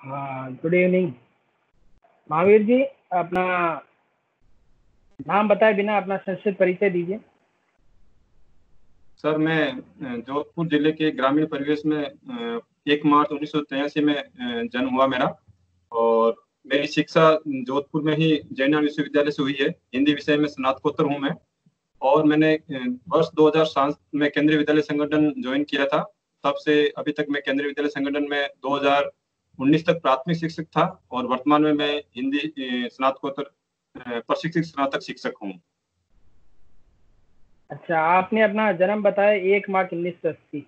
हाँ, good evening Mahavir ji. अपना नाम बताए बिना अपना संक्षिप्त परिचय दीजिए। सर, मैं जोधपुर जिले के ग्रामीण परिवेश में 1 मार्च 1983 में जन्म हुआ मेरा। और मेरी शिक्षा जोधपुर में ही जैन विश्वविद्यालय से हुई है। हिंदी विषय में स्नातकोत्तर हूँ मैं। और मैंने वर्ष 2007 में केंद्रीय विद्यालय संगठन ज्वाइन किया था। तब से अभी तक मैं केंद्रीय विद्यालय संगठन में 2019 तक प्राथमिक शिक्षक था। और वर्तमान में मैं हिंदी स्नातकोत्तर प्रशिक्षित स्नातक शिक्षक हूँ। अच्छा, आपने अपना जन्म बताया 1 मार्च 1980।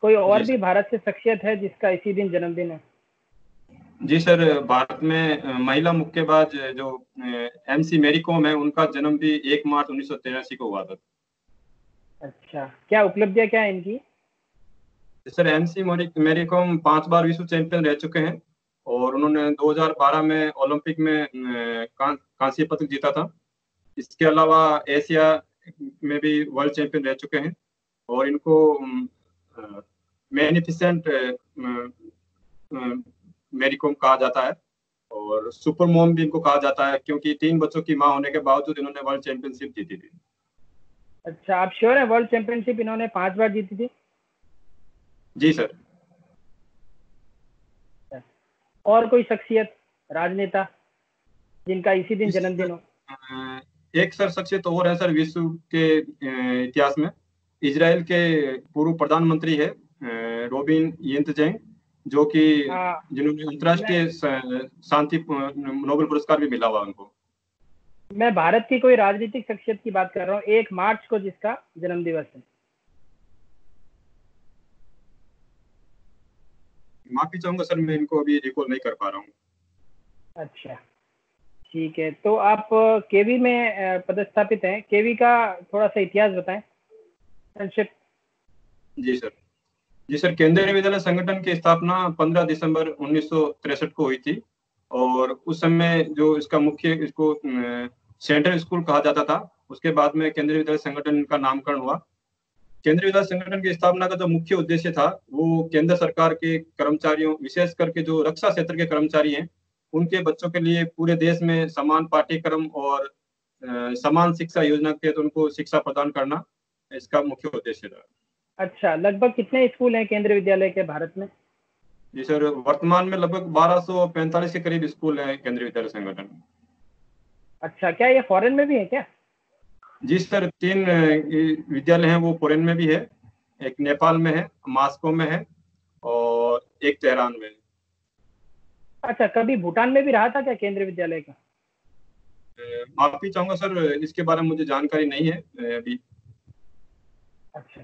कोई और जी भी सर। भारत से शख्सियत है जिसका इसी दिन जन्मदिन है? जी सर, भारत में महिला मुक्केबाज जो MC मैरी कॉम है, उनका जन्म भी 1 मार्च 1983 को हुआ था। अच्छा, क्या उपलब्धियां क्या है इनकी? सर, MC मैरी कॉम 5 बार विश्व चैंपियन रह चुके हैं। और उन्होंने 2012 में ओलंपिक में कांस्य पदक जीता था। इसके अलावा एशिया में भी वर्ल्ड चैंपियन रह चुके हैं। और इनको मैग्निफिसेंट मैरी कॉम कहा जाता है। और सुपर मॉम भी इनको कहा जाता है, क्योंकि 3 बच्चों की मां होने के बावजूद इन्होंने वर्ल्ड चैंपियनशिप जीती थी। अच्छा, आप श्योर है वर्ल्ड चैंपियनशिप इन्होंने 5 बार जीती थी? जी सर। और कोई शख्सियत, राजनेता जिनका इसी दिन जन्मदिन हो? एक सर शख्सियत और है सर विश्व के इतिहास में। इजराइल के पूर्व प्रधानमंत्री है रोबिन येंतजेंग, जो कि हाँ, जिन्होंने मैं अंतर्राष्ट्रीय शांति नोबेल पुरस्कार भी मिला हुआ उनको। मैं भारत की कोई राजनीतिक शख्सियत की बात कर रहा हूँ 1 मार्च को जिसका जन्म दिवस है। माफी चाहूंगा सर, मैं इनको अभी रिकॉल नहीं कर पा रहा हूँ। अच्छा, ठीक है। तो आप केवी में पदस्थापित हैं। केवी का थोड़ा सा इतिहास बताएं संक्षिप्त। जी सर। जी सर, केंद्रीय विद्यालय संगठन की स्थापना 15 दिसंबर 1963 को हुई थी। और उस समय जो इसका मुख्य इसको सेंट्रल स्कूल कहा जाता था। उसके बाद में केंद्रीय विद्यालय संगठन का नामकरण हुआ। केंद्रीय विद्यालय संगठन की स्थापना का जो मुख्य उद्देश्य था, वो केंद्र सरकार के कर्मचारियों, विशेष करके जो रक्षा क्षेत्र के कर्मचारी हैं, उनके बच्चों के लिए पूरे देश में समान पाठ्यक्रम और समान शिक्षा योजना के तहत उनको शिक्षा प्रदान करना इसका मुख्य उद्देश्य था। अच्छा, लगभग कितने स्कूल हैं केंद्रीय विद्यालय के भारत में? जी सर, वर्तमान में लगभग 1245 के करीब स्कूल है केंद्रीय विद्यालय संगठन। अच्छा, क्या ये फॉरेन में भी है क्या? जी सर, 3 विद्यालय हैं, वो फॉरेन में भी है। एक नेपाल में है, मास्को में है, और एक तेहरान में है। अच्छा, कभी भूटान में भी रहा था क्या केंद्रीय विद्यालय का? माफी चाहूंगा सर, इसके बारे में मुझे जानकारी नहीं है अभी। अच्छा,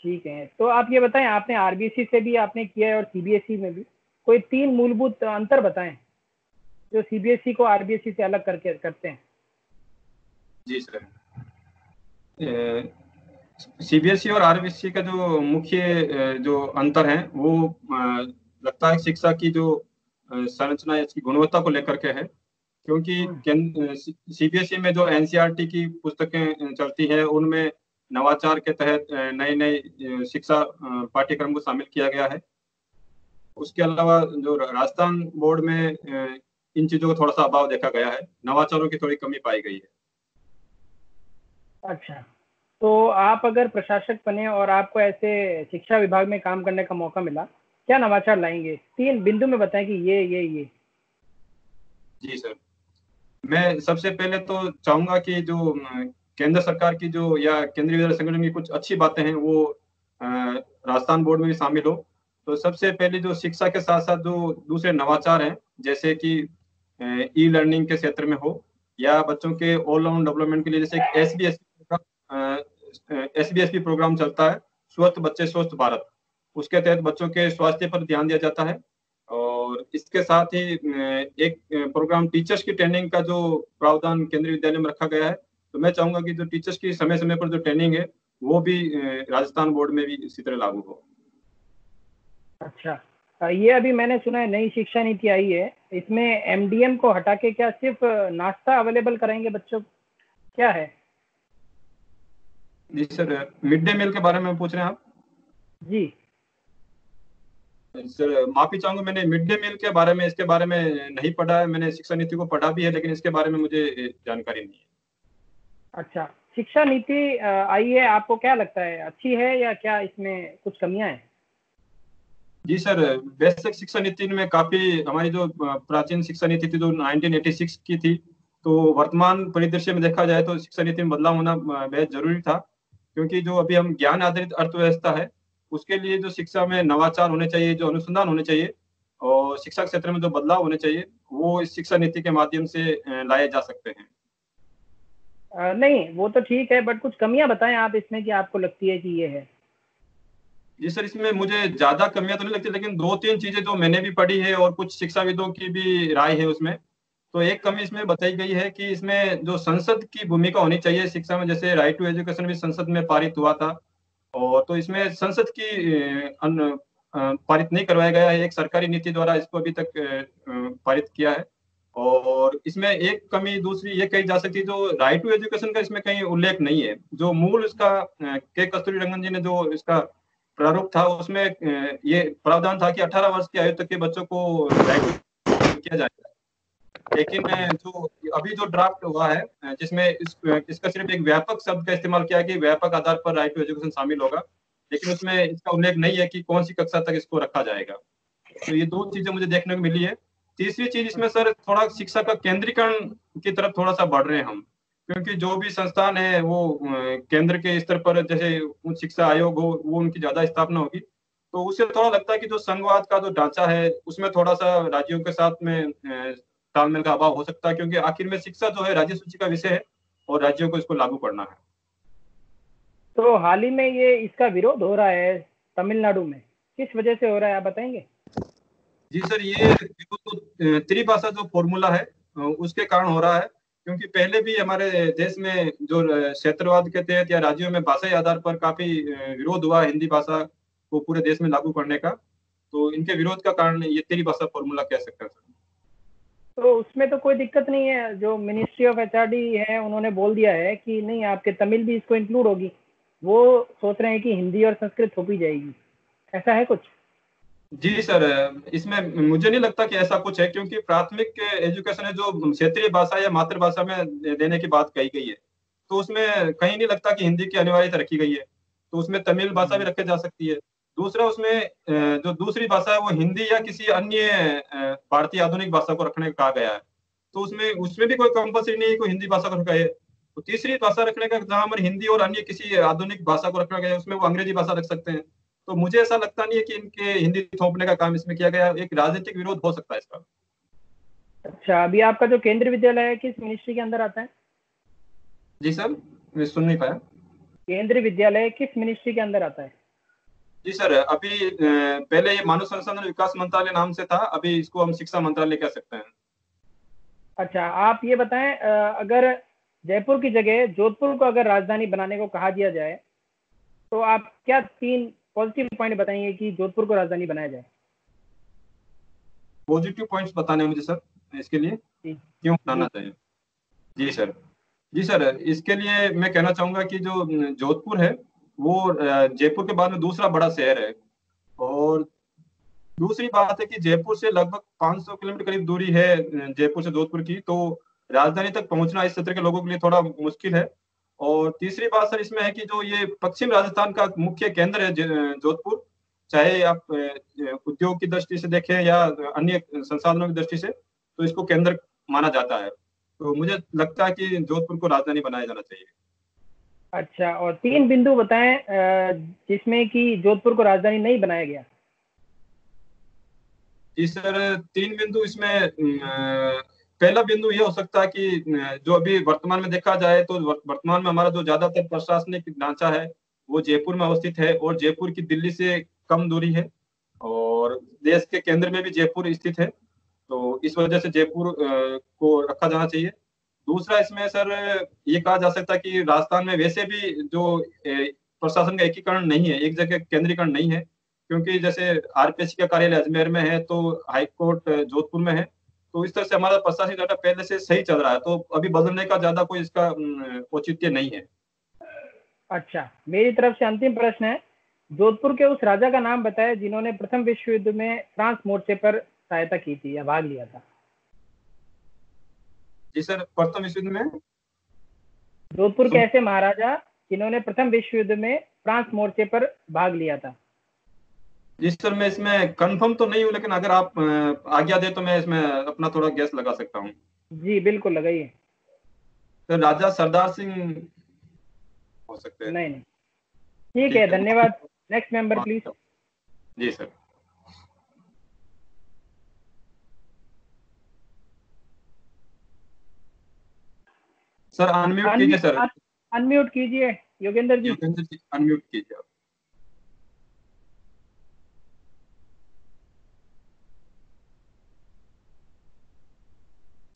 ठीक है। तो आप ये बताएं, आपने आरबीसी से भी आपने किया है और सीबीएसई में भी। कोई 3 मूलभूत अंतर बताएं जो सीबीएसई को आरबीएसई से अलग करके करते हैं। जी सर, CBSE और आरबीसी का जो मुख्य जो अंतर है, वो लगता है शिक्षा की जो संरचना है, इसकी गुणवत्ता को लेकर के है। क्योंकि CBSE में जो NCERT की पुस्तकें चलती हैं, उनमें नवाचार के तहत नई नई शिक्षा पाठ्यक्रम को शामिल किया गया है। उसके अलावा जो राजस्थान बोर्ड में इन चीजों का थोड़ा सा अभाव देखा गया है, नवाचारों की थोड़ी कमी पाई गई है। अच्छा, तो आप अगर प्रशासक बने और आपको ऐसे शिक्षा विभाग में काम करने का मौका मिला, क्या नवाचार लाएंगे? 3 बिंदु में बताएं कि ये। जी सर, मैं सबसे पहले तो चाहूंगा कि जो केंद्र सरकार की जो या केंद्रीय विद्यालय संगठन की कुछ अच्छी बातें हैं, वो राजस्थान बोर्ड में भी शामिल हो। तो सबसे पहले जो शिक्षा के साथ साथ जो दूसरे नवाचार हैं, जैसे कि ई लर्निंग के क्षेत्र में हो, या बच्चों के ऑलराउंड डेवलपमेंट के लिए, जैसे SBSP प्रोग्राम चलता है, स्वस्थ बच्चे स्वस्थ भारत। उसके तहत बच्चों के स्वास्थ्य पर ध्यान दिया जाता है। और इसके साथ ही एक प्रोग्राम टीचर्स की ट्रेनिंग का जो प्रावधान केंद्रीय विद्यालय में रखा गया है। तो मैं चाहूंगा कि जो टीचर्स की समय समय पर जो ट्रेनिंग है, वो भी राजस्थान बोर्ड में भी इसी तरह लागू हो। अच्छा, ये अभी मैंने सुना है नई शिक्षा नीति आई है, इसमें एमडीएम को हटा के क्या सिर्फ नाश्ता अवेलेबल कराएंगे बच्चों को? क्या है? जी सर, मिड डे मील के बारे में पूछ रहे हैं आप? जी। सर माफी चाहूंगा, मैंने मिड डे मील के बारे में, इसके बारे में नहीं पढ़ा है। मैंने शिक्षा नीति को पढ़ा भी है, लेकिन इसके बारे में मुझे जानकारी नहीं है। अच्छा, शिक्षा नीति आई है, आपको क्या लगता है अच्छी है या क्या इसमें कुछ कमियां हैं? जी सर, बेसिक शिक्षा नीति में काफी, हमारी जो प्राचीन शिक्षा नीति थी जो 1986 की थी, तो वर्तमान परिदृश्य में देखा जाए तो शिक्षा नीति में बदलाव होना बेहद जरूरी था। क्योंकि जो अभी हम ज्ञान आधारित अर्थव्यवस्था है, उसके लिए जो शिक्षा में नवाचार होने चाहिए, जो अनुसंधान होने चाहिए, और शिक्षा क्षेत्र में जो बदलाव होने चाहिए, वो इस शिक्षा नीति के माध्यम से लाए जा सकते हैं। नहीं, वो तो ठीक है, बट कुछ कमियां बताएं आप इसमें कि आपको लगती है कि ये है। जी सर, इसमें मुझे ज्यादा कमियां तो नहीं लगती, लेकिन दो तीन चीजें जो मैंने भी पढ़ी है और कुछ शिक्षाविदों की भी राय है उसमें। तो एक कमी इसमें बताई गई है कि इसमें जो संसद की भूमिका होनी चाहिए शिक्षा में, जैसे राइट टू एजुकेशन भी संसद में पारित हुआ था, और तो इसमें संसद की पारित नहीं करवाया गया है। एक सरकारी नीति द्वारा इसको अभी तक पारित किया है। और इसमें एक कमी दूसरी ये कही जा सकती है, जो राइट टू एजुकेशन का इसमें कहीं उल्लेख नहीं है। जो मूल इसका के कस्तूरी रंगन जी ने जो इसका प्रारूप था, उसमें ये प्रावधान था कि 18 वर्ष की आयु तक के बच्चों को राइट टू किया जाएगा। लेकिन जो अभी जो ड्राफ्ट हुआ है, जिसमें इसका सिर्फ एक व्यापक शब्द का इस्तेमाल किया कि व्यापक आधार पर राइट टू एजुकेशन शामिल होगा, लेकिन उसमें इसका उल्लेख नहीं है कि कौन सी कक्षा तक इसको रखा जाएगा। तो ये दो चीजें मुझे देखने को मिली है। तीसरी चीज इसमें सर, थोड़ा शिक्षा का केंद्रीकरण की तरफ थोड़ा सा बढ़ रहे हैं हम। क्योंकि जो भी संस्थान है वो केंद्र के स्तर पर, जैसे उच्च शिक्षा आयोग हो, वो उनकी ज्यादा स्थापना होगी। तो उससे थोड़ा लगता है कि जो संघवाद का जो ढांचा है, उसमें थोड़ा सा राज्यों के साथ में तालमेल का अभाव हो सकता है। क्योंकि आखिर में शिक्षा जो है राज्य सूची का विषय है, और राज्यों को इसको लागू करना है। तो हाल ही में ये इसका विरोध हो रहा है तमिलनाडु में, किस वजह से हो रहा है आप बताएंगे? जी सर, ये तो त्रिभाषा जो फॉर्मूला है, उसके कारण हो रहा है। क्योंकि पहले भी हमारे देश में जो क्षेत्रवाद के तहत या राज्यों में भाषाई आधार पर काफी विरोध हुआ हिंदी भाषा को पूरे देश में लागू करने का। तो इनके विरोध का कारण ये त्रिभाषा फॉर्मूला कह सकते हैं सर। तो उसमें तो कोई दिक्कत नहीं है, जो मिनिस्ट्री ऑफ एचआरडी है उन्होंने बोल दिया है कि नहीं, आपके तमिल भी इसको इंक्लूड होगी। वो सोच रहे हैं कि हिंदी और संस्कृत थोपी जाएगी, ऐसा है कुछ? जी सर, इसमें मुझे नहीं लगता कि ऐसा कुछ है। क्योंकि प्राथमिक एजुकेशन है जो क्षेत्रीय भाषा या मातृभाषा में देने की बात कही गई है, तो उसमें कहीं नहीं लगता कि हिंदी की अनिवार्यता रखी गई है। तो उसमें तमिल भाषा भी रखी जा सकती है। दूसरा, उसमें जो दूसरी भाषा है वो हिंदी या किसी अन्य भारतीय आधुनिक भाषा को रखने का कहा गया है। तो उसमें उसमें भी कोई कंपल्सरी नहीं है कोई हिंदी भाषा को रखा है। तो तीसरी भाषा रखने का, जहां पर हिंदी और अन्य किसी आधुनिक भाषा को रखा गया है, उसमें वो अंग्रेजी भाषा रख सकते हैं। तो मुझे ऐसा लगता नहीं है कि इनके हिंदी थोपने का काम इसमें किया गया। एक राजनीतिक विरोध हो सकता है इसका। अच्छा, अभी आपका जो केंद्रीय विद्यालय है किस मिनिस्ट्री के अंदर आता है? जी सर, मैं सुन नहीं पाया। केंद्रीय विद्यालय किस मिनिस्ट्री के अंदर आता है? जी सर, अभी पहले ये मानव संसाधन विकास मंत्रालय नाम से था, अभी इसको हम शिक्षा मंत्रालय कह सकते हैं। अच्छा, आप ये बताएं, अगर जयपुर की जगह जोधपुर को अगर राजधानी बनाने को कहा दिया जाए, तो आप क्या 3 पॉजिटिव पॉइंट बताएंगे कि जोधपुर को राजधानी बनाया जाए? पॉजिटिव पॉइंट्स बताने हैं मुझे सर इसके लिए, जी क्यों जी। बनाना चाहिए? जी सर। जी सर, इसके लिए मैं कहना चाहूंगा कि जो जोधपुर है, वो जयपुर के बाद में दूसरा बड़ा शहर है। और दूसरी बात है कि जयपुर से लगभग 500 किलोमीटर करीब दूरी है जयपुर से जोधपुर की। तो राजधानी तक पहुंचना इस क्षेत्र के लोगों के लिए थोड़ा मुश्किल है। और तीसरी बात सर इसमें है कि जो ये पश्चिम राजस्थान का मुख्य केंद्र है जोधपुर, चाहे आप उद्योग की दृष्टि से देखें या अन्य संसाधनों की दृष्टि से, तो इसको केंद्र माना जाता है। तो मुझे लगता है कि जोधपुर को राजधानी बनाया जाना चाहिए। अच्छा, और 3 बिंदु बताएं जिसमें कि जोधपुर को राजधानी नहीं बनाया गया। जी सर, तीन बिंदु इसमें पहला बिंदु ये हो सकता है कि जो अभी वर्तमान में देखा जाए तो वर्तमान में हमारा जो ज्यादातर प्रशासनिक ढांचा है वो जयपुर में अवस्थित है, और जयपुर की दिल्ली से कम दूरी है, और देश के केंद्र में भी जयपुर स्थित है। तो इस वजह से जयपुर को रखा जाना चाहिए। दूसरा, इसमें सर ये कहा जा सकता है कि राजस्थान में वैसे भी जो प्रशासन का एकीकरण नहीं है, एक जगह केंद्रीकरण नहीं है। क्योंकि जैसे आरपीएससी का कार्यालय अजमेर में है, तो हाईकोर्ट जोधपुर में है। तो इस तरह से हमारा प्रशासनिक डाटा पहले से सही चल रहा है, तो अभी बदलने का ज्यादा कोई इसका औचित्य नहीं है। अच्छा, मेरी तरफ से अंतिम प्रश्न है, जोधपुर के उस राजा का नाम बताएं जिन्होंने प्रथम विश्व युद्ध में फ्रांस मोर्चे पर सहायता की थी या भाग लिया था। जी सर, प्रथम विश्व युद्ध में जोधपुर के ऐसे महाराजा जिन्होंने प्रथम विश्व युद्ध में फ्रांस मोर्चे पर भाग लिया था। जी सर, मैं इसमें कंफर्म तो नहीं हूँ, लेकिन अगर आप आज्ञा दे तो मैं इसमें अपना थोड़ा गैस लगा सकता हूँ। जी बिल्कुल लगाइए। तो राजा सरदार सिंह हो सकते हैं। नहीं नहीं, ठीक है, ठीक है। धन्यवाद। Next member please. जी सर। सर अनम्यूट कीजिए सर। अनम्यूट कीजिए योगेंद्र जी। योगेंद्र जी अनम्यूट कीजिए आप।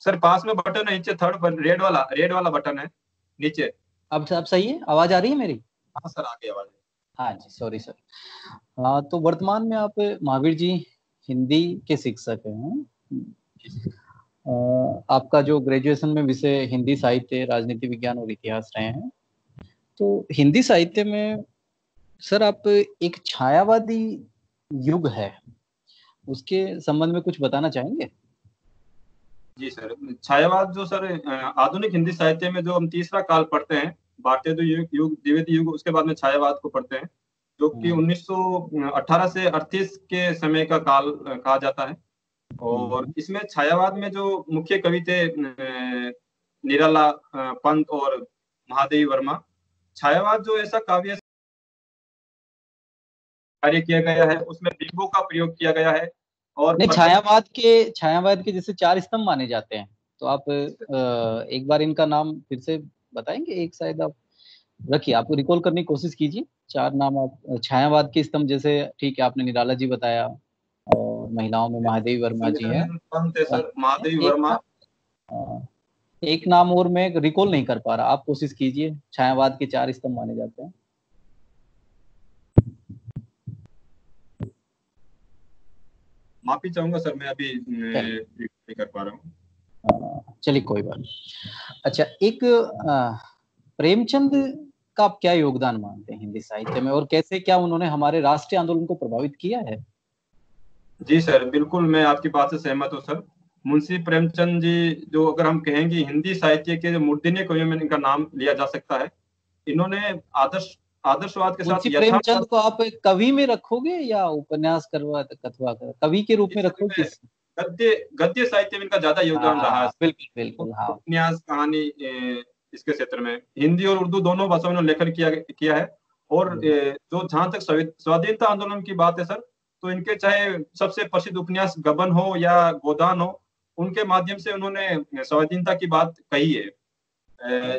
सर पास में बटन है नीचे, थर्ड पर रेड वाला बटन है नीचे। अब सही है, आवाज आ रही है मेरी? हाँ सर, आगे आवाज। हाँ जी, सॉरी सर। हाँ, तो वर्तमान में आप महावीर जी हिंदी के शिक्षक हैं। आपका जो ग्रेजुएशन में विषय हिंदी साहित्य, राजनीति विज्ञान और इतिहास रहे हैं, तो हिंदी साहित्य में सर आप एक छायावादी युग है, उसके संबंध में कुछ बताना चाहेंगे? जी सर, छायावाद जो सर आधुनिक हिंदी साहित्य में जो हम तीसरा काल पढ़ते हैं, भारतीय युग, द्विवेदी युग, उसके बाद में छायावाद को पढ़ते हैं, जो कि 1918 से 38 के समय का काल कहा जाता है। और इसमें छायावाद में जो मुख्य कवि थे निराला, पंत और महादेवी वर्मा। छायावाद जो ऐसा काव्य कार्य किया गया है, उसमें बिंबों का प्रयोग किया गया है। और नहीं, छायावाद के जैसे 4 स्तंभ माने जाते हैं, तो आप एक बार इनका नाम फिर से बताएंगे? एक शायद आप रखिए, आपको रिकॉल करने की कोशिश कीजिए। 4 नाम आप छायावाद के स्तंभ, जैसे ठीक है आपने निराला जी बताया, और महिलाओं में महादेवी वर्मा जी हैं। सर महादेवी वर्मा। एक नाम और मैं रिकॉल नहीं कर पा रहा, आप कोशिश कीजिए। छायावाद के 4 स्तंभ माने जाते हैं। माफी चाहूंगा सर, मैं अभी नहीं कर पा रहा हूँ। चलिए कोई बात नहीं। अच्छा, एक प्रेमचंद का आप क्या योगदान मानते हैं हिंदी साहित्य में, और कैसे क्या उन्होंने हमारे राष्ट्रीय आंदोलन को प्रभावित किया है? जी सर, बिल्कुल मैं आपकी बात से सहमत हूँ सर। मुंशी प्रेमचंद जी, जो अगर हम कहेंगे हिंदी साहित्य के मूर्धन्य कवियों में इनका नाम लिया जा सकता है। इन्होंने आदर्शवाद के साथ मुंशी प्रेमचंद को आप कवि में रखोगे या उपन्यास कथवा कवि के रूप में रखोगे? गद्य साहित्य में इनका ज्यादा योगदान रहा है। बिल्कुल बिल्कुल। हाँ, उपन्यास, कहानी, इसके क्षेत्र में हिंदी और उर्दू दोनों भाषाओं में लेखन किया है। और जो जहां तक स्वाधीनता आंदोलन की बात है सर, तो इनके चाहे सबसे प्रसिद्ध उपन्यास गबन हो या गोदान हो, उनके माध्यम से उन्होंने स्वाधीनता की बात कही है।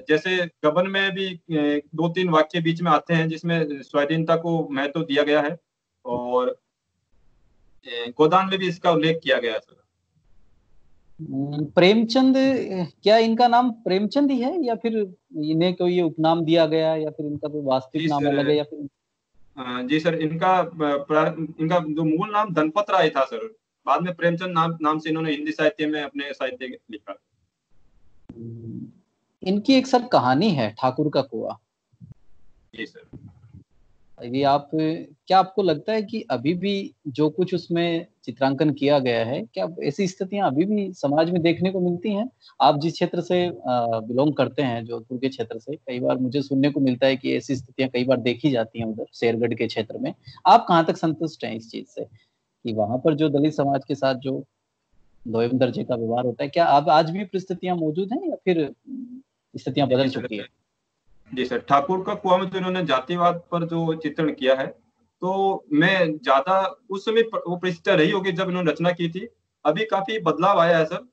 जैसे गबन में भी 2-3 वाक्य बीच में आते हैं जिसमें स्वाधीनता को महत्व दिया गया है, और गोदान में भी इसका उल्लेख किया गया है सर। प्रेमचंद, क्या इनका नाम प्रेमचंद ही है, या फिर इन्हें कोई ये उपनाम दिया गया, या फिर इनका कोई वास्तविक नाम अलग है, या फिर? जी सर, इनका जो मूल नाम धनपत राय था सर, बाद में प्रेमचंद नाम से इन्होंने हिंदी साहित्य में अपने साहित्य लिखा। इनकी एक सर कहानी है ठाकुर का कुआं। जी सर। ये क्या आपको लगता है कि अभी भी जो कुछ उसमें चित्रांकन किया गया है, क्या ऐसी स्थितियां अभी भी समाज में देखने को मिलती हैं? आप जिस क्षेत्र से बिलोंग करते हैं, जोधपुर के क्षेत्र से, कई बार मुझे सुनने को मिलता है कि ऐसी स्थितियां कई बार देखी जाती हैं उधर शेरगढ़ के क्षेत्र में। आप कहाँ तक संतुष्ट हैं इस चीज से कि वहां पर जो दलित समाज के साथ जो दोयम दर्जे का व्यवहार होता है, क्या अब आज भी परिस्थितियां मौजूद हैं, या फिर स्थितियां बदल चुकी है? जी सर, ठाकुर का कुआं में तो इन्होंने जातिवाद पर जो चित्रण किया है, तो मैं ज्यादा उस समय वो परिस्थितियां रही होगी जब इन्होंने रचना की थी। अभी काफी बदलाव आया है सर।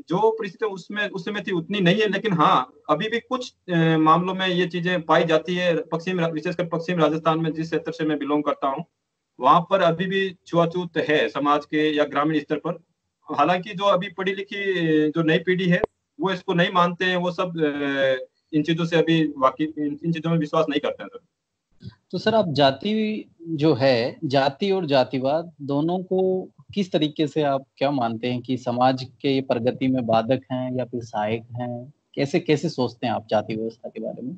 जो परिस्थिति उसमें उस समय थी उतनी नहीं है, लेकिन हाँ अभी भी कुछ मामलों में ये चीजें पाई जाती है। विशेषकर पश्चिम राजस्थान में, जिस क्षेत्र से मैं बिलोंग करता हूँ, वहां पर अभी भी छुआछूत है समाज के या ग्रामीण स्तर पर। हालांकि जो अभी पढ़ी लिखी जो नई पीढ़ी है, वो इसको नहीं मानते हैं। वो सब इन चीजों से अभी वाकिफ, इन चीजों में विश्वास नहीं करते हैं सर। तो सर आप जो है जाति और जातिवाद दोनों को किस तरीके से आप क्या मानते हैं कि समाज के प्रगति में बाधक हैं या फिर सहायक हैं? कैसे कैसे सोचते हैं आप जाति व्यवस्था के बारे में?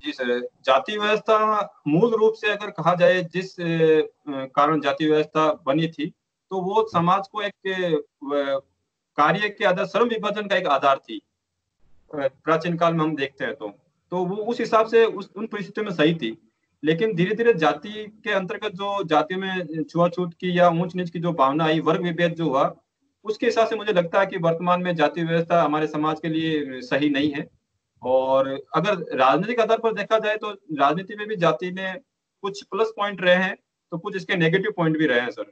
जी सर, जाति व्यवस्था मूल रूप से अगर कहा जाए जिस कारण जाति व्यवस्था बनी थी, तो वो समाज को एक कार्य के आधार, श्रम विभाजन का एक आधार थी। प्राचीन काल में हम देखते हैं तो वो उस हिसाब से उन परिस्थितियों में सही थी। लेकिन धीरे धीरे जाति के अंतर्गत जो जातियों में छुआछूत की या ऊंच नीच की जो भावना आई, वर्ग विभेद जो हुआ, उसके हिसाब से मुझे लगता है कि वर्तमान में जाति व्यवस्था हमारे समाज के लिए सही नहीं है। और अगर राजनीतिक आधार पर देखा जाए तो राजनीति में भी जाति ने कुछ प्लस पॉइंट रहे हैं, तो कुछ इसके नेगेटिव पॉइंट भी रहे हैं सर।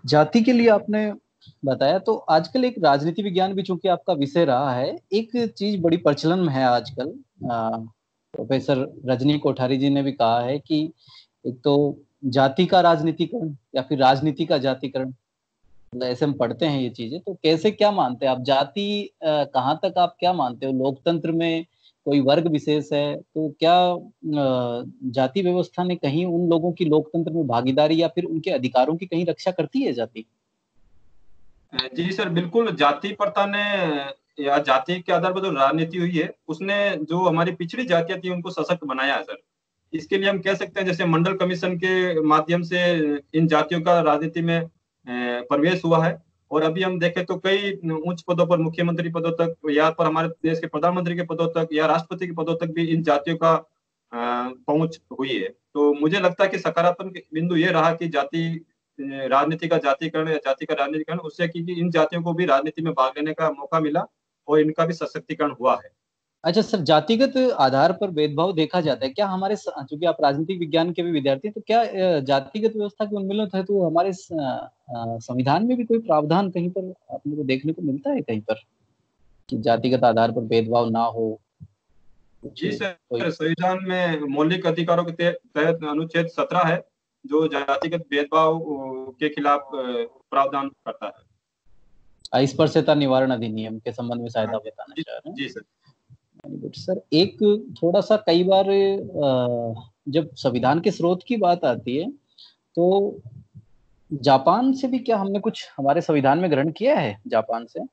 जाति के लिए आपने बताया, तो आजकल एक राजनीति विज्ञान भी चूंकि आपका विषय रहा है, एक चीज बड़ी प्रचलन में है आजकल। प्रोफेसर रजनी कोठारी जी ने भी कहा है कि एक तो जाति का राजनीतिकरण या फिर राजनीति का जातिकरण, ऐसे हम पढ़ते हैं ये चीजें। तो कैसे, क्या मानते हैं आप, जाति कहाँ तक आप क्या मानते हो? लोकतंत्र में कोई वर्ग विशेष है तो क्या जाति व्यवस्था ने कहीं उन लोगों की लोकतंत्र में भागीदारी या फिर उनके अधिकारों की कहीं रक्षा करती है जाति? जी सर, बिल्कुल। जाति प्रथा ने या जाति के आधार पर जो राजनीति हुई है, उसने जो हमारी पिछड़ी जातियां थी उनको सशक्त बनाया है सर। इसके लिए हम कह सकते हैं जैसे मंडल कमीशन के माध्यम से इन जातियों का राजनीति में प्रवेश हुआ है। और अभी हम देखें तो कई उच्च पदों पर, मुख्यमंत्री पदों तक, या पर हमारे देश के प्रधानमंत्री के पदों तक या राष्ट्रपति के पदों तक भी इन जातियों का पहुंच हुई है। तो मुझे लगता है कि सकारात्मक बिंदु ये रहा कि जाति राजनीति का जातिकरण या जाति का राजनीतिकरण, उससे कि इन जातियों को भी राजनीति में भाग लेने का मौका मिला और इनका भी सशक्तिकरण हुआ है। अच्छा सर, जातिगत आधार पर भेदभाव देखा जाता है क्या हमारे, चूंकि आप राजनीतिक विज्ञान के भी विद्यार्थी हैं, तो क्या जातिगत व्यवस्था के उन्मूलन है तो हमारे संविधान में भी कोई प्रावधान कहीं पर अपने को देखने को मिलता है कहीं पर कि जातिगत आधार पर भेदभाव ना हो? जी सर, संविधान में मौलिक अधिकारों के तहत अनुच्छेद 17 है जो जातिगत भेदभाव के खिलाफ प्रावधान करता है। अस्पृश्यता निवारण अधिनियम के संबंध में शायद आप बताना चाह रहे हैं। जी सर। गुड सर, एक थोड़ा सा, कई बार जब संविधान के स्रोत की बात आती है तो जापान से भी क्या हमने कुछ हमारे संविधान में ग्रहण किया है जापान से?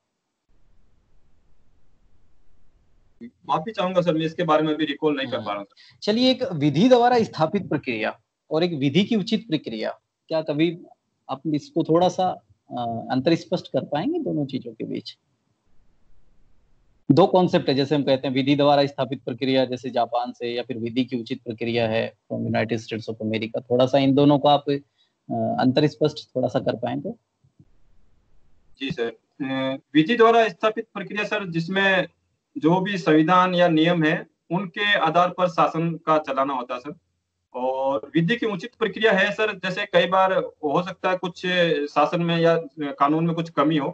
माफी चाहूंगा सर, मैं इसके बारे में भी रिकॉल नहीं कर पा रहा हूँ। चलिए, एक विधि द्वारा स्थापित प्रक्रिया और एक विधि की उचित प्रक्रिया, क्या कभी आप इसको थोड़ा सा अंतर स्पष्ट कर पाएंगे दोनों चीजों के बीच? दो कॉन्सेप्ट है, जैसे हम कहते हैं विधि द्वारा स्थापित प्रक्रिया जैसे जापान से, या फिर विधि की उचित प्रक्रिया है from United states of America. थोड़ा सा इन दोनों को आप अंतर स्पष्ट थोड़ा सा कर पाए तो? जी सर, विधि द्वारा स्थापित प्रक्रिया सर, जिसमें जो भी संविधान या नियम है उनके आधार पर शासन का चलाना होता है सर। और विधि की उचित प्रक्रिया है सर, जैसे कई बार हो सकता है कुछ शासन में या कानून में कुछ कमी हो,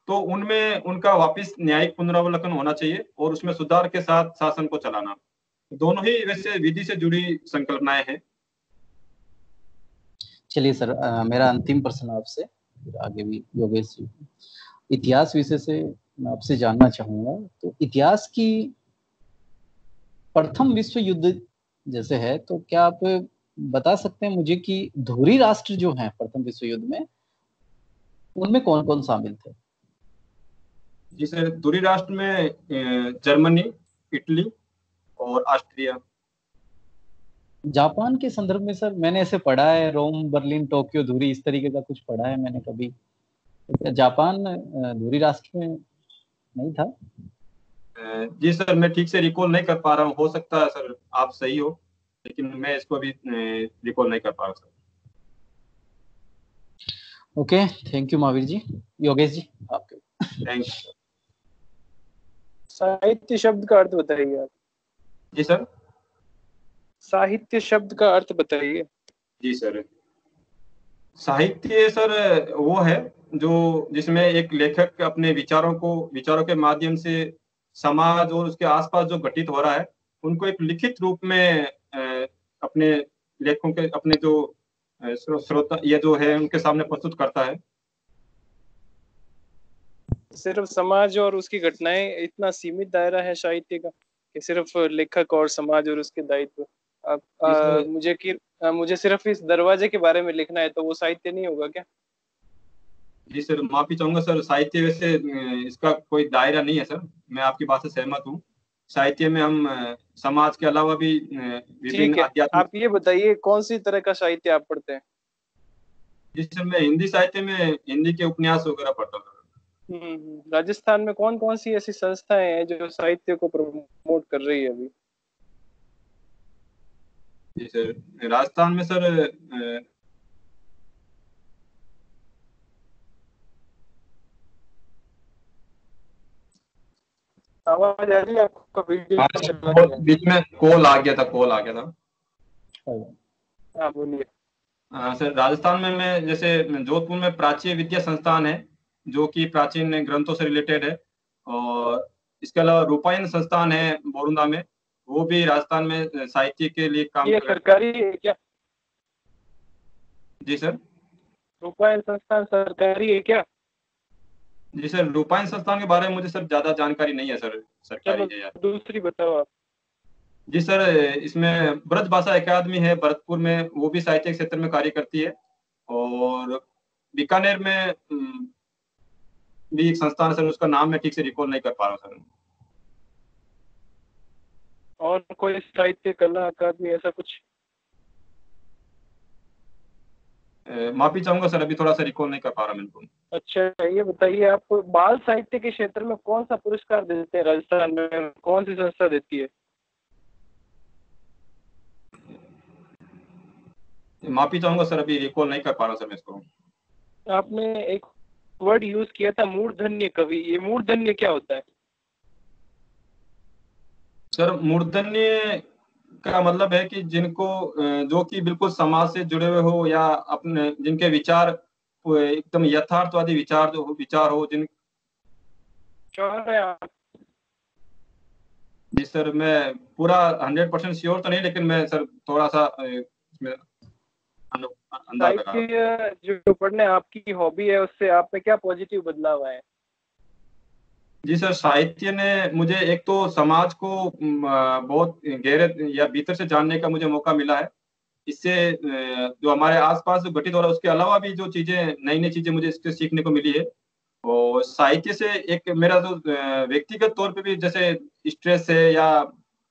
तो उनमें उनका वापस न्यायिक पुनरावलोकन होना चाहिए और उसमें सुधार के साथ शासन को चलाना। दोनों ही वैसे विधि से जुड़ी संकल्पनाएं हैं। चलिए सर, मेरा अंतिम प्रश्न आपसे, फिर आगे भी योगेश जी, इतिहास विषय से मैं आपसे जानना चाहूंगा। तो इतिहास की प्रथम विश्व युद्ध जैसे है, तो क्या आप बता सकते हैं मुझे कि धुरी राष्ट्र जो हैं प्रथम विश्व युद्ध में, उनमें कौन कौन शामिल थे? जी सर, धुरी राष्ट्र में जर्मनी, इटली और ऑस्ट्रिया। जापान के संदर्भ में सर मैंने ऐसे पढ़ा है, रोम, बर्लिन, टोक्यो, धुरी, इस तरीके का कुछ पढ़ा है मैंने कभी। तो जापान धुरी राष्ट्र में नहीं था? जी सर, मैं ठीक से रिकॉल नहीं कर पा रहा हूँ, हो सकता है सर आप सही हो, लेकिन मैं इसको अभी रिकॉल नहीं कर पा रहा हूँ sir. Okay, thank you Mahavir ji. Yogesh ji आपके। Thank you. साहित्य शब्द का अर्थ बताइए आप। जी सर, साहित्य शब्द का अर्थ बताइए। जी सर, साहित्य सर वो है जो जिसमें एक लेखक अपने विचारों के माध्यम से समाज और उसके आसपास जो घटित हो रहा है उनको एक लिखित रूप में अपने लेखों के, अपने जो श्रोता ये जो है उनके सामने प्रस्तुत करता है। सिर्फ समाज और उसकी घटनाएं, इतना सीमित दायरा है साहित्य का कि सिर्फ लेखक और समाज और उसके दायित्व? मुझे सिर्फ इस दरवाजे के बारे में लिखना है तो वो साहित्य नहीं होगा क्या? जी सर, माफी चाहूंगा सर, साहित्य वैसे इसका कोई दायरा नहीं है सर, मैं आपकी बात से सहमत हूँ। साहित्य में हम समाज के अलावा भी ठीक विभिन्न है, आध्यात्मिक। आप ये बताइए कौन सी तरह का साहित्य आप पढ़ते हैं? जिस समय मैं हिंदी साहित्य में हिंदी के उपन्यास वगैरह पढ़ता था। राजस्थान में कौन कौन सी ऐसी संस्थाएं हैं जो साहित्य को प्रमोट कर रही है अभी? जी सर, राजस्थान में सर आवाज आ रही है आपका? वीडियो चला गया है। बीच में कॉल आ गया था। हाँ बोलिए। सर, राजस्थान में मैं जैसे जोधपुर में प्राच्य विद्या संस्थान है जो कि प्राचीन ग्रंथों से रिलेटेड है, और इसके अलावा रूपायन संस्थान है बोरुंदा में, वो भी राजस्थान में साहित्य के लिए काम ये कर रहा है। सरकारी है क्या? जी सर। रूपायन संस्थान सरकारी है क्या? जी सर, रूपायन संस्थान के बारे में मुझे सर ज्यादा जानकारी नहीं है सर, सरकारी चलो है यार। दूसरी बताओ आप। जी सर, इसमें ब्रज भाषा अकादमी है भरतपुर में, वो भी साहित्य क्षेत्र में कार्य करती है, और बीकानेर में भी एक संस्थान है सर, उसका नाम मैं ठीक से रिकॉल नहीं कर पा रहा हूँ सर। और कोई साहित्य कला अकादमी ऐसा कुछ? माफी चाहूंगा सर, अभी थोड़ा सा रिकॉल नहीं कर पा रहा मैं इनको। अच्छा ये बताइए, आप बाल साहित्य के क्षेत्र में कौन सा पुरस्कार देते हैं? राजस्थान में कौन सी संस्था देती है? माफी चाहूंगा सर, अभी रिकॉल नहीं कर पा रहा सर मैं इसको। आपने एक वर्ड यूज किया था मूर्धन्य कवि, ये मूर्धन्य क्या होता है? सर, मूर्धन्य का मतलब है कि जिनको जो कि बिल्कुल समाज से जुड़े हुए हो, या अपने जिनके विचार एकदम यथार्थवादी विचार हो जिन। चौर है आप? जी सर, मैं पूरा 100% श्योर तो नहीं, लेकिन मैं सर थोड़ा सा इसमें अंदाज लगा रहा हूँ। साहित्य जो पढ़ने आपकी हॉबी है, उससे आप में क्या पॉजिटिव बदलाव आए? जी सर, साहित्य ने मुझे एक तो समाज को बहुत गहरे या भीतर से जानने का मुझे मौका मिला है। इससे जो हमारे आसपास जो घटित हो रहा है उसके अलावा भी जो चीजें, नई नई चीजें मुझे इससे सीखने को मिली है। और साहित्य से एक मेरा जो व्यक्तिगत तौर पे भी जैसे स्ट्रेस है या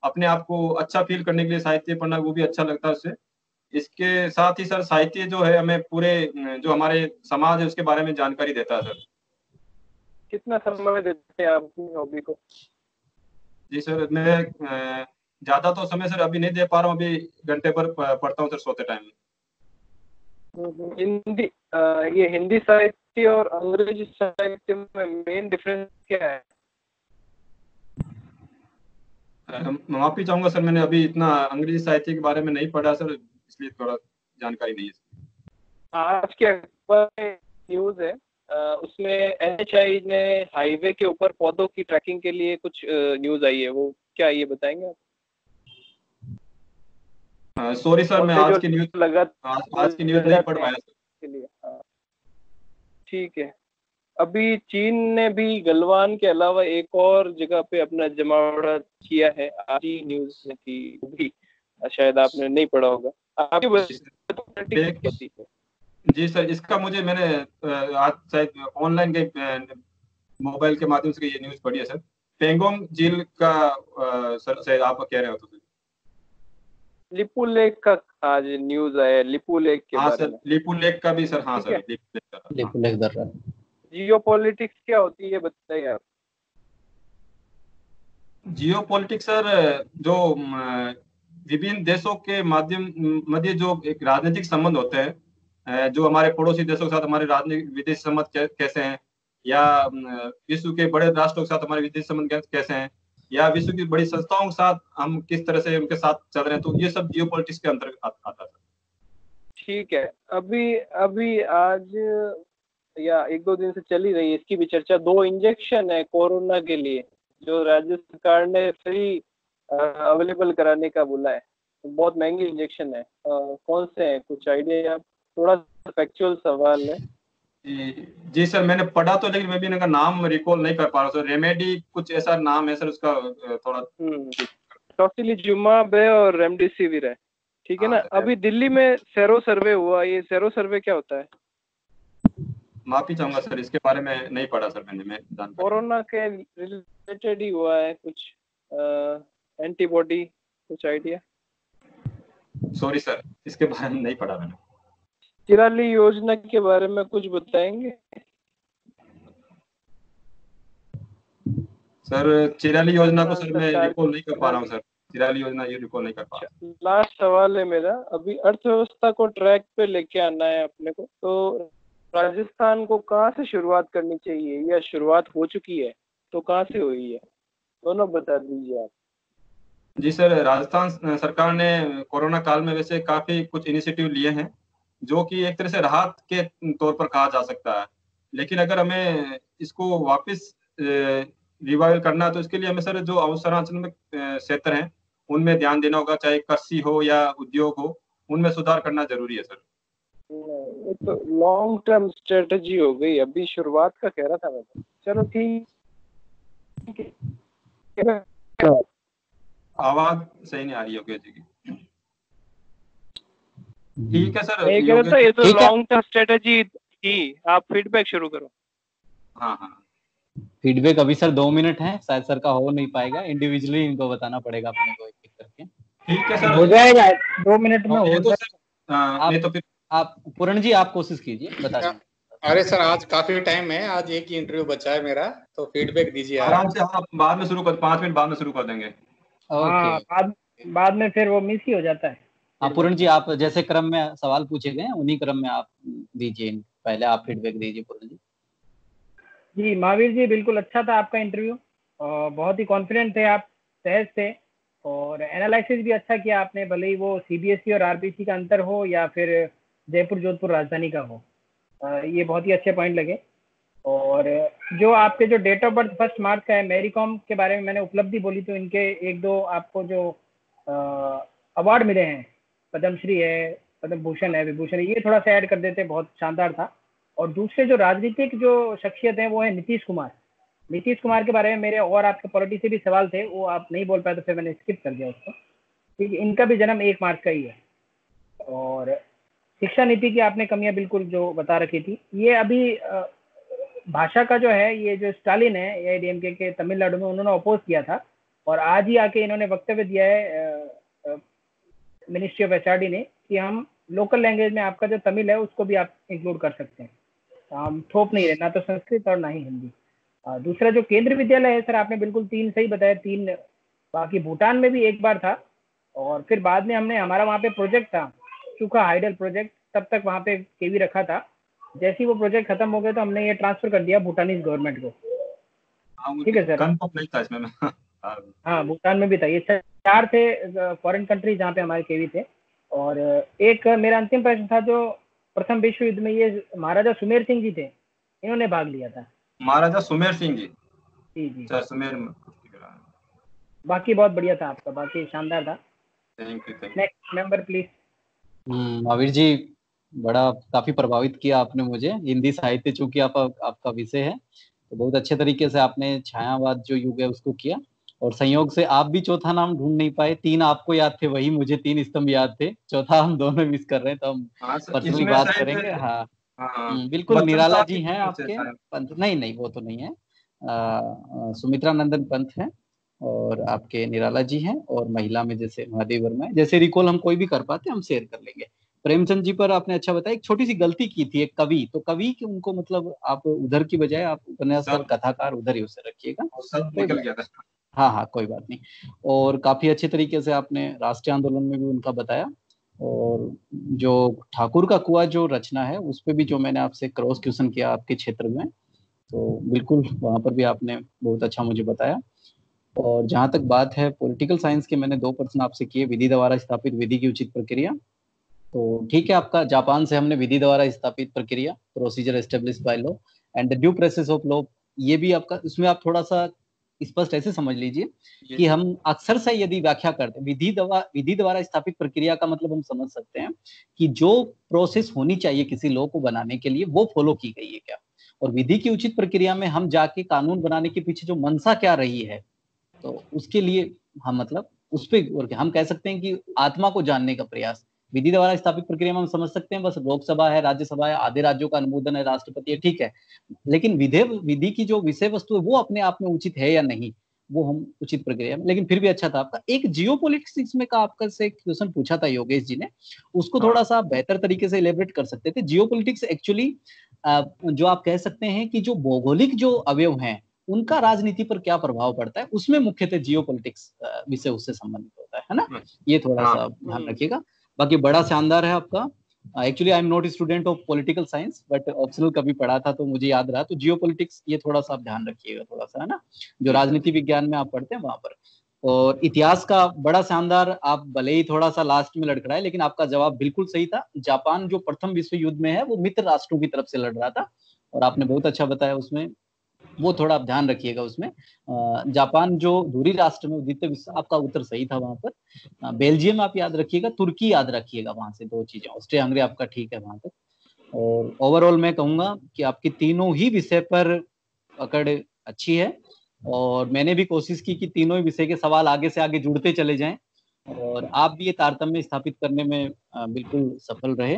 अपने आप को अच्छा फील करने के लिए साहित्य पढ़ना वो भी अच्छा लगता है उससे। इसके साथ ही सर साहित्य जो है हमें पूरे जो हमारे समाज है उसके बारे में जानकारी देता है सर। कितना समय देते हैं आप अपनी हॉबी को? जी सर, मैं ज्यादा तो समय सर अभी नहीं दे पा रहा हूँ, अभी घंटे पर पढ़ता हूँ सर सोते टाइम। हिंदी ये हिंदी साहित्य और अंग्रेजी साहित्य में मेन डिफरेंस क्या है? माफी चाहूंगा सर, मैंने अभी इतना अंग्रेजी साहित्य के बारे में नहीं पढ़ा सर, इसलिए थोड़ा जानकारी नहीं है। आज के अखबार में न्यूज है, उसमें एनएचआई ने हाईवे के ऊपर पौधों की ट्रैकिंग के लिए कुछ न्यूज आई है, वो क्या ये बताएंगे आप? सॉरी सर, मैं आज की न्यूज नहीं पढ़ पाया सर। के लिए ठीक है। अभी चीन ने भी गलवान के अलावा एक और जगह पे अपना जमावड़ा किया है, आज ही न्यूज की भी, शायद आपने नहीं पढ़ा होगा। आपकी जी सर, इसका मुझे मैंने आज शायद ऑनलाइन के मोबाइल के माध्यम से ये न्यूज पढ़ी है सर। पेंगोंग झील का सर शायद आप कह रहे हो तो। लिपू लेक का आज न्यूज आया, लिपू लेक के हाँ बारे सर, में। लिपू लेक का भी सर। हाँ सर, लिपू लेक दर्रा। जियोपॉलिटिक्स क्या होती है बताइए आप? जियोपॉलिटिक्स सर जो विभिन्न देशों के मध्य जो एक राजनीतिक संबंध होते हैं, जो हमारे पड़ोसी देशों के साथ हमारे राजनीतिक विदेश संबंध कैसे हैं, या विश्व के बड़े राष्ट्रों के साथ हमारे विदेश संबंध कैसे हैं, या विश्व की बड़ी संस्थाओं के साथ हम किस तरह से उनके साथ चल रहे हैं, तो ये सब जियोपॉलिटिक्स के अंतर्गत आता है। ठीक है, अभी अभी आज या एक दो दिन से चली रही है इसकी भी चर्चा। 2 इंजेक्शन है कोरोना के लिए जो राज्य सरकार ने फ्री अवेलेबल कराने का बोला है। बहुत महंगे इंजेक्शन है, कौन से हैं कुछ आइडिया? आप थोड़ा फैक्चुअल सवाल है। जी सर, मैंने पढ़ा तो, लेकिन मैं भी इनका नाम रिकॉल नहीं कर पा रहा सर। रेमेडी कुछ ऐसा नाम है सर उसका, थोड़ा टोसिलीजुमाब है और रेमडेसिविर है, ठीक है ना। अभी दिल्ली में सेरो सर्वे हुआ, ये सेरो सर्वे क्या होता है? माफी चाहूंगा सर, इसके बारे में नहीं पढ़ा सर मैंने। मैं जानकारी कोरोना के रिलेटेड ही हुआ है कुछ, एंटीबॉडी, कुछ आइडिया? सॉरी सर, इसके बारे में नहीं पढ़ा मैंने। चिराली योजना के बारे में कुछ बताएंगे? सर चिराली योजना को सर मैं रिकॉल नहीं कर पा रहा हूँ सर, चिराली योजना ये रिकॉल नहीं कर पा रहा। लास्ट सवाल है मेरा, अभी अर्थव्यवस्था को ट्रैक पे लेके आना है अपने को, तो राजस्थान को कहाँ से शुरुआत करनी चाहिए या शुरुआत हो चुकी है तो कहाँ से हुई है, दोनों बता दीजिए आप। जी सर, राजस्थान सरकार ने कोरोना काल में वैसे काफी कुछ इनिशिएटिव लिए हैं जो कि एक तरह से राहत के तौर पर कहा जा सकता है, लेकिन अगर हमें इसको वापस रिवाइव करना है तो इसके लिए हमें सर जो अवसरात्मक क्षेत्र हैं उनमें ध्यान देना होगा, चाहे कृषि हो या उद्योग हो, उनमें सुधार करना जरूरी है सर। ये तो लॉन्ग टर्म स्ट्रेटजी हो गई, अभी शुरुआत का कह रहा था मैं। चलो ठीक है। आवाज सही नहीं आ रही योगेश जी की। ठीक है सर, मैं कह रहा था ये तो लॉन्ग टर्म स्ट्रेटजी थी, आप फीडबैक शुरू करो। हाँ हाँ, फीडबैक अभी सर 2 मिनट है, शायद सर का हो नहीं पाएगा, इंडिविजुअली इनको बताना पड़ेगा अपने को एक-एक करके। ठीक है सर, हो जाएगा 2 मिनट में, हो तो सर नहीं तो फिर आप पूर्ण जी आप कोशिश कीजिए बता दें। अरे सर आज काफी टाइम है, आज एक ही इंटरव्यू बचा है मेरा, तो फीडबैक दीजिए आराम से। हाँ, बाद में शुरू कर, 5 मिनट बाद में शुरू कर देंगे। ओके, बाद में फिर वो मिस ही हो जाता है। हाँ पूर्ण जी, आप जैसे क्रम में सवाल पूछे गए उन्हीं क्रम में आप दीजिए, पहले आप फीडबैक दीजिए पूर्ण जी। जी महावीर जी, बिल्कुल अच्छा था आपका इंटरव्यू, और बहुत ही कॉन्फिडेंट थे आप, सहज थे, और एनालिसिस भी अच्छा किया आपने, भले ही वो सीबीएसई और आरबीसी का अंतर हो या फिर जयपुर जोधपुर राजधानी का हो। ये बहुत ही अच्छे पॉइंट लगे। और जो आपके जो डेट ऑफ बर्थ 1 मार्च का है, मैरी कॉम के बारे में मैंने उपलब्धि बोली, तो इनके 1-2 आपको जो अवार्ड मिले हैं, पद्मश्री है, पद्म भूषण है, विभूषण है, ये थोड़ा सा ऐड कर देते, बहुत शानदार था। और दूसरे जो राजनीतिक जो शख्सियत है वो है नीतीश कुमार। नीतीश कुमार के बारे में मेरे और आपके पॉलिटी से भी सवाल थे, वो आप नहीं बोल पाए तो फिर मैंने स्किप कर दिया उसको, क्योंकि इनका भी जन्म 1 मार्च का ही है। और शिक्षा नीति की आपने कमियां बिल्कुल जो बता रखी थी, ये अभी भाषा का जो है, ये जो स्टालिन है एआईडीएमके के तमिलनाडु में, उन्होंने अपोज किया था, और आज ही आके इन्होंने वक्तव्य दिया है मिनिस्ट्री ऑफ एचआरडी ने कि हम लोकल लैंग्वेज में आपका जो तमिल है उसको भी आप इंक्लूड कर सकते हैं, हम थोप नहीं रहे, ना तो संस्कृत और ना ही हिंदी। दूसरा जो केंद्रीय विद्यालय है सर, आपने बिल्कुल 3 सही बताया, 3, बाकी भूटान में भी एक बार था, और फिर बाद में हमने, हमारा वहाँ पे प्रोजेक्ट था सूखा हाइडल प्रोजेक्ट, तब तक वहाँ पे केवी रखा था, जैसे ही वो प्रोजेक्ट खत्म हो गया तो हमने ये ट्रांसफर कर दिया भूटानीज गवर्नमेंट को। ठीक है सर, कंफर्म नहीं था इसमें। हाँ भूटान में भी था, ये 4 थे फॉरेन कंट्री जहाँ पे हमारे केवी थे। और एक मेरा अंतिम प्रश्न था, जो प्रथम विश्व युद्ध में ये महाराजा सुमेर सिंह जी थे, इन्होंने भाग लिया था। महाराजा सुमेर सिंह जी? जी सर सुमेर में। बाकी बहुत बढ़िया था आपका, बाकी शानदार था। Thank you. Next member please. Mahavir ji, बड़ा काफी प्रभावित किया आपने मुझे, हिंदी साहित्य चूंकि आपका विषय है, तो बहुत अच्छे तरीके से आपने छायावाद जो युग है उसको किया, और संयोग से आप भी चौथा नाम ढूंढ नहीं पाए, 3 आपको याद थे, वही मुझे 3 स्तंभ याद थे, चौथा हम दोनों मिस कर रहे हैं, तो हम पर्सनली बात करेंगे। हाँ बिल्कुल, निराला जी हैं आपके पंथ, नहीं वो तो नहीं है, सुमित्रा नंदन पंथ है, और आपके निराला जी हैं, और महिला में जैसे महादेव वर्मा है, जैसे रिकॉल हम कोई भी कर पाते हम शेयर कर लेंगे। प्रेमचंद जी पर आपने अच्छा बताया, एक छोटी सी गलती की थी, एक कवि, तो कवि कि उनको मतलब आप उधर की बजाय आप उपन्यासकार कथाकार उधर ही उसे रखिएगा। हाँ कोई बात नहीं। और काफी अच्छे तरीके से आपने राष्ट्रीय आंदोलन में भी उनका बताया, और जो ठाकुर का कुआं जो रचना है उस पर भी जो मैंने आपसे क्रॉस क्वेश्चन किया आपके क्षेत्र में, तो बिल्कुल वहां पर भी आपने बहुत अच्छा मुझे बताया। और जहां तक बात है पॉलिटिकल साइंस के, मैंने 2 प्रश्न आपसे किए, विधि द्वारा स्थापित विधि की उचित प्रक्रिया, तो ठीक है आपका, जापान से हमने विधि द्वारा स्थापित प्रक्रिया, procedure established by law and the due process of law, ये भी आपका, इसमें आप थोड़ा सा स्पष्ट ऐसे समझ लीजिए कि हम अक्सर से यदि व्याख्या करते हैं विधि द्वारा स्थापित प्रक्रिया का मतलब हम समझ सकते हैं कि जो प्रोसेस होनी चाहिए किसी लॉ को बनाने के लिए वो फॉलो की गई है क्या, और विधि की उचित प्रक्रिया में हम जाके कानून बनाने के पीछे जो मंशा क्या रही है, तो उसके लिए हम मतलब उस पर हम कह सकते हैं कि आत्मा को जानने का प्रयास। विधि द्वारा स्थापित प्रक्रिया में हम समझ सकते हैं बस लोकसभा है, राज्यसभा है, आधे राज्यों का अनुमोदन है, राष्ट्रपति है, ठीक है, लेकिन विधि की जो विषय वस्तु है वो अपने आप में उचित है या नहीं, वो हम उचित प्रक्रिया में, लेकिन फिर भी अच्छा था आपका। एक जियोपॉलिटिक्स में का आपका से क्वेश्चन पूछा था योगेश जी ने, उसको थोड़ा सा बेहतर तरीके से इलेबरेट कर सकते थे। जियोपॉलिटिक्स एक्चुअली जो आप कह सकते हैं कि जो भौगोलिक जो अवयव हैं उनका राजनीति पर क्या प्रभाव पड़ता है, उसमें मुख्यतः जियोपॉलिटिक्स विषय उससे संबंधित होता है ना। ये थोड़ा सा ध्यान रखिएगा। बाकी बड़ा शानदार है आपका। Actually I am not student of political science, but optional कभी पढ़ा था तो मुझे याद रहा। तो जियोपॉलिटिक्स ये थोड़ा सा आप ध्यान रखिएगा थोड़ा सा, है ना, जो राजनीति विज्ञान में आप पढ़ते हैं वहां पर। और इतिहास का बड़ा शानदार, आप भले ही थोड़ा सा लास्ट में लड़खड़ाए, लेकिन आपका जवाब बिल्कुल सही था। जापान जो प्रथम विश्व युद्ध में है वो मित्र राष्ट्रों की तरफ से लड़ रहा था, और आपने बहुत अच्छा बताया उसमें, वो थोड़ा आप ध्यान रखिएगा उसमें। जापान जो धुरी राष्ट्र में द्वितीय विश्व, आपका उत्तर सही था वहां पर। बेल्जियम आप याद रखिएगा, तुर्की याद रखिएगा, वहां से दो चीजें। ऑस्ट्रिया हंगरी आपका ठीक है वहां तक। और ओवरऑल मैं कहूंगा कि आपकी तीनों ही विषय पर पकड़ अच्छी है, और मैंने भी कोशिश की कि तीनों ही विषय के सवाल आगे से आगे जुड़ते चले जाएं, और आप भी ये तारतम्य स्थापित करने में बिल्कुल सफल रहे।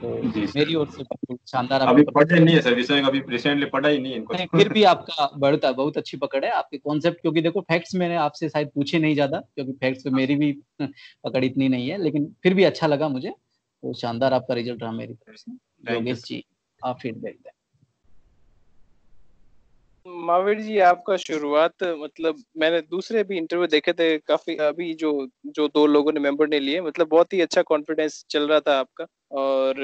तो मेरी ओर से बिल्कुल शानदार अभी पढ़े नहीं है सर विषय, अभी रिसेंटली पढ़ा ही नहीं है इनको। फिर भी आपका बढ़ता बहुत अच्छी पकड़ है आपके कॉन्सेप्ट, क्योंकि देखो फैक्ट्स मैंने आपसे शायद पूछे नहीं ज्यादा, क्योंकि फैक्ट्स पे मेरी भी पकड़ इतनी नहीं है, लेकिन फिर भी अच्छा लगा मुझे। तो शानदार आपका रिजल्ट रहा मेरी तरफ से। योगेश जी आप फीडबैक दें। महावीर जी, आपका शुरुआत, मतलब मैंने दूसरे भी इंटरव्यू देखे थे काफी, अभी जो जो दो लोगों ने मेंबर ने लिए, मतलब बहुत ही अच्छा कॉन्फिडेंस चल रहा था आपका, और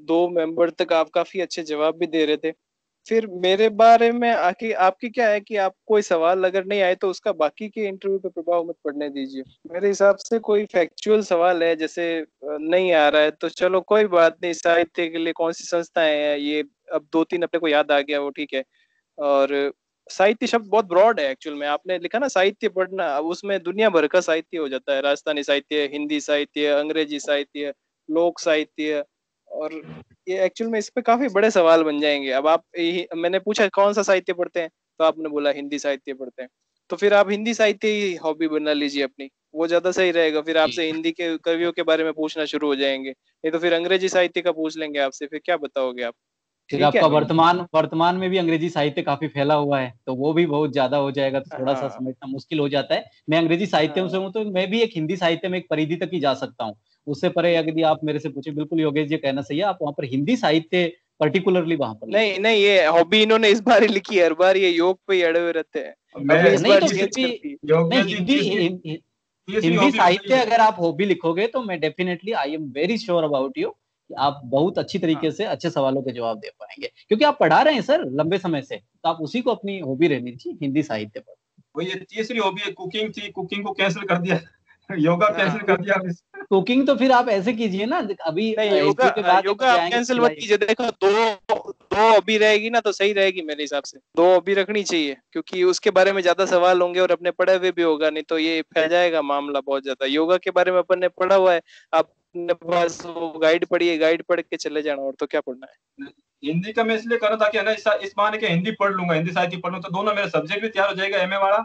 दो मेंबर तक आप काफी अच्छे जवाब भी दे रहे थे। फिर मेरे बारे में आके आपकी क्या है कि आप कोई सवाल अगर नहीं आए तो उसका बाकी के इंटरव्यू पे प्रभाव मत पड़ने दीजिए। मेरे हिसाब से कोई फैक्चुअल सवाल है जैसे नहीं आ रहा है तो चलो कोई बात नहीं, साहित्य के लिए कौन सी संस्थाएं हैं ये, अब दो तीन अपने को याद आ गया वो ठीक है। और साहित्य शब्द बहुत ब्रॉड है एक्चुअल में, आपने लिखा ना साहित्य पढ़ना, अब उसमें दुनिया भर का साहित्य हो जाता है, राजस्थानी साहित्य, हिंदी साहित्य, अंग्रेजी साहित्य, लोक साहित्य, और ये एक्चुअल में इस पे काफी बड़े सवाल बन जाएंगे। अब आप मैंने पूछा कौन सा साहित्य पढ़ते हैं तो आपने बोला हिंदी साहित्य पढ़ते हैं, तो फिर आप हिंदी साहित्य ही हॉबी बना लीजिए अपनी, वो ज्यादा सही रहेगा। फिर आपसे हिंदी के कवियों के बारे में पूछना शुरू हो जाएंगे, नहीं तो फिर अंग्रेजी साहित्य का पूछ लेंगे आपसे, फिर क्या बताओगे आप। फिर ठीक आपका है। वर्तमान में भी अंग्रेजी साहित्य काफी फैला हुआ है, तो वो भी बहुत ज्यादा हो जाएगा, तो थोड़ा सा हाँ समझना मुश्किल हो जाता है। मैं अंग्रेजी साहित्य से हाँ हूँ, तो मैं भी एक हिंदी साहित्य में एक परिधि तक ही जा सकता हूँ, उससे परे यदि आप मेरे से पूछे, बिल्कुल योगेश जी कहना सही है, आप वहाँ पर हिंदी साहित्य पर्टिकुलरली वहां पर नहीं नहीं, ये हॉबी इन्होंने इस बार ही लिखी है, हर बार ये योग पे ही अड़े हुए रहते हैं, मैं हॉबी इस नहीं बार तो फिर चेंज भी कर दी। नहीं, योगेश जी हिंदी तीसरी हिंदी हॉबी साहित्य बताइए। अगर आप हॉबी लिखोगे तो मैं definitely I am very sure about you कि आप बहुत अच्छी तरीके से अच्छे सवालों के जवाब दे पाएंगे, क्योंकि आप पढ़ा रहे हैं सर लंबे समय से, तो आप उसी को अपनी हॉबी रहनी चाहिए, हिंदी साहित्य पर। वो ये तीसरी हॉबी है, कुकिंग थी, कुकिंग को कैंसिल कर दिया। योगा कैंसिल हाँ कर दिया। कुकिंग तो फिर आप ऐसे कीजिए ना, अभी नहीं, योगा इंटरव्यू के बाद ही योगा मुझे आप आएंगे कैंसिल मत खिलाइए। कीजिए, देखो दो दो हॉबी रहेगी ना तो सही रहेगी मेरे हिसाब से, दो हॉबी रखनी चाहिए, क्योंकि उसके बारे में ज्यादा सवाल होंगे और अपने पढ़े हुए भी होगा, नहीं तो ये फैल जाएगा मामला बहुत ज्यादा। योगा के बारे में अपन ने पढ़ा हुआ है, आपने बस वो गाइड पढ़ी है, गाइड पढ़ के चले जाना, और तो क्या पढ़ना है। हिंदी का मैं इसलिए कर रहा था कि है ना, इस बहाने के हिंदी पढ़ लूंगा, हिंदी साहित्य पढ़ लूंगा, तो दोनों मेरा सब्जेक्ट भी तैयार हो जाएगा, एमए वाला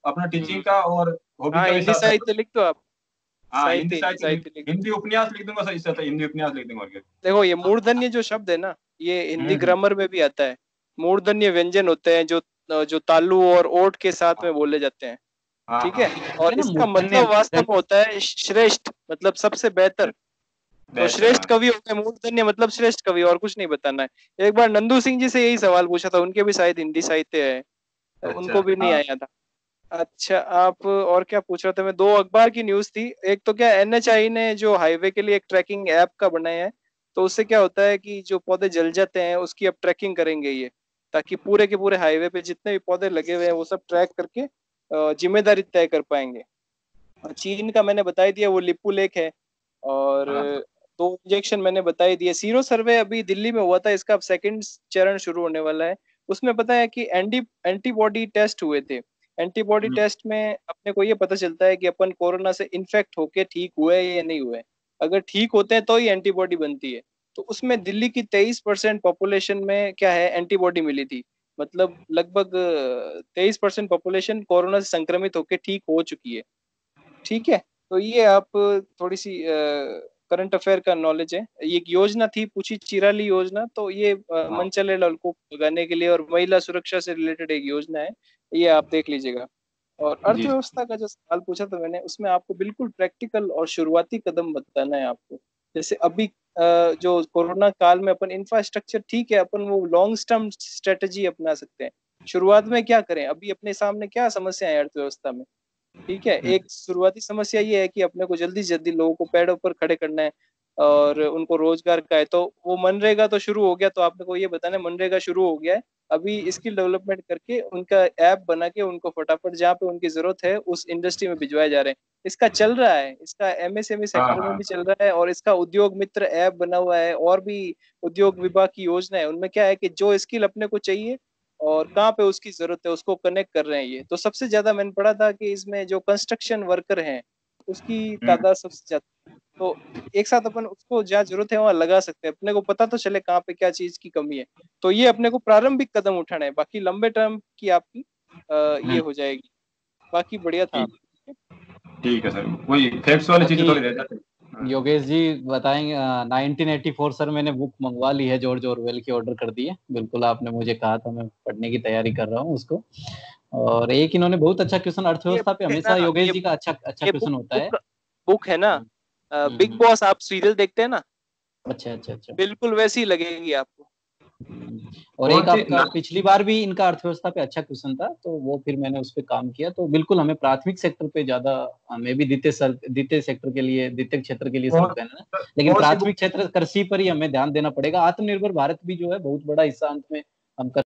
अपना टीचिंग का और हॉबी हाँ का भी हिंदी साथ साथ। साहित्य लिख दो आप, हाँ हिंदी साहित्य हिंदी साहित्य, साहित्य लिख दो। हिंदी उपन्यास लिख दूंगा सर, इससे अच्छा हिंदी उपन्यास लिख दूंगा और क्या। देखो ये मूर्धन्य जो शब्द है ना, ये हिंदी हम्म। ग्रामर में भी आता है। मूर्धन्य व्यंजन होते हैं जो तालु और ओट के साथ में बोले जाते हैं, हाँ ठीक हाँ। है। और ना इसका मूर्धन्य मतलब वास्तव में होता है श्रेष्ठ, मतलब सबसे बेहतर। तो बेहतर। श्रेष्ठ कवि होते हैं, मूर्धन्य मतलब श्रेष्ठ कवि, और कुछ नहीं बताना है। एक बार नंदू सिंह जी से यही सवाल पूछा था, उनके भी शायद हिंदी साहित्य है, अच्छा उनको भी नहीं हाँ। आया था। अच्छा, आप और क्या पूछ रहे थे, मैं दो अखबार की न्यूज थी। एक तो क्या, एनएचआई ने जो हाईवे के लिए एक ट्रैकिंग ऐप का बनाया है, तो उससे क्या होता है कि जो पौधे जल जाते हैं उसकी अब ट्रैकिंग करेंगे ये, ताकि पूरे के पूरे हाईवे पे जितने भी पौधे लगे हुए हैं वो सब ट्रैक करके जिम्मेदारी तय कर पाएंगे। चीन का मैंने बताई दिया, वो लिपू लेक है। और हाँ दो इंजेक्शन मैंने बताई दिए। सीरो सर्वे अभी दिल्ली में हुआ था, इसका अब सेकंड चरण शुरू होने वाला है। उसमें पता है कि एंटीबॉडी टेस्ट हुए थे। एंटीबॉडी टेस्ट में अपने को ये पता चलता है कि अपन कोरोना से इन्फेक्ट होके ठीक हुए या नहीं हुए। अगर ठीक होते हैं तो ही एंटीबॉडी बनती है। तो उसमें दिल्ली की 23% पॉपुलेशन में क्या है, एंटीबॉडी मिली थी। मतलब लगभग 23% पॉपुलेशन कोरोना से संक्रमित होकर ठीक हो चुकी है। ठीक है, तो ये आप थोड़ी सी करंट अफेयर का नॉलेज है। ये एक योजना थी, पूछी चिराली योजना, तो ये हाँ। मनचले लड़कों को भगाने के लिए और महिला सुरक्षा से रिलेटेड एक योजना है, ये आप देख लीजिएगा। और जी अर्थव्यवस्था का जो सवाल पूछा था मैंने, उसमें आपको बिल्कुल प्रैक्टिकल और शुरुआती कदम बताना है आपको। जैसे अभी जो कोरोना काल में अपन इंफ्रास्ट्रक्चर ठीक है, अपन वो लॉन्ग टर्म स्ट्रेटेजी अपना सकते हैं। शुरुआत में क्या करें, अभी अपने सामने क्या समस्या है अर्थव्यवस्था में, ठीक है। एक शुरुआती समस्या ये है कि अपने को जल्दी से जल्दी लोगों को पैरों पर खड़े करना है और उनको रोजगार का है। तो वो मनरेगा तो शुरू हो गया, तो आपने को ये बताना है मनरेगा शुरू हो गया है। अभी स्किल डेवलपमेंट करके उनका ऐप बना के उनको फटाफट जहाँ पे उनकी जरूरत है उस इंडस्ट्री में भिजवाए जा रहे हैं। इसका चल रहा है, इसका एमएसएमई हाँ सेक्टर में हाँ भी चल रहा है और इसका उद्योग मित्र ऐप बना हुआ है और भी उद्योग विभाग की योजना है। उनमें क्या है कि जो स्किल अपने को चाहिए और कहाँ पे उसकी जरूरत है उसको कनेक्ट कर रहे हैं। ये तो सबसे ज्यादा मैंने पढ़ा था कि इसमें जो कंस्ट्रक्शन वर्कर हैं उसकी हम्म, तादाद सबसे ज्यादा। तो एक साथ अपन उसको जहाँ जरूरत है वहां लगा सकते हैं, अपने को पता तो चले कहाँ पे क्या चीज की कमी है। तो ये अपने को प्रारंभिक कदम उठाना है, बाकी लंबे टर्म की आपकी ये हम्म, हो जाएगी। बाकी बढ़िया था ठीक आप। ठीक है सर, वही फैक्ट्स वाली चीजें बाकी थोड़ी रह जाती है। हाँ। योगेश जी बताएंगे 1984 सर मैंने बुक मंगवा ली है, जॉर्ज ऑरवेल की ऑर्डर कर दी है। बिल्कुल आपने मुझे कहा था, मैं पढ़ने की तैयारी कर रहा हूँ उसको। और एक इन्होंने बहुत अच्छा क्वेश्चन, ये अर्थव्यवस्था पे बुक है ना, हमेशा योगेश जी का अच्छा अच्छा ये क्वेश्चन होता है। बुक बुक है ना, हम्म, बिग हम्म, बॉस आप सीरियल देखते हैं ना, अच्छा अच्छा अच्छा। बिल्कुल वैसी लगेगी आपको। और एक कौन सी आपका पिछली बार भी इनका अर्थव्यवस्था पे अच्छा क्वेश्चन था, तो वो फिर मैंने उस पर काम किया। तो बिल्कुल हमें प्राथमिक सेक्टर पे ज्यादा, हमें भी द्वितीय सेक्टर के लिए, द्वितीय क्षेत्र के लिए सर कौन कहना है, लेकिन कौन सी बुक? प्राथमिक क्षेत्र कृषि पर ही हमें ध्यान देना पड़ेगा। आत्मनिर्भर भारत भी जो है बहुत बड़ा हिस्सा अंत में हम कर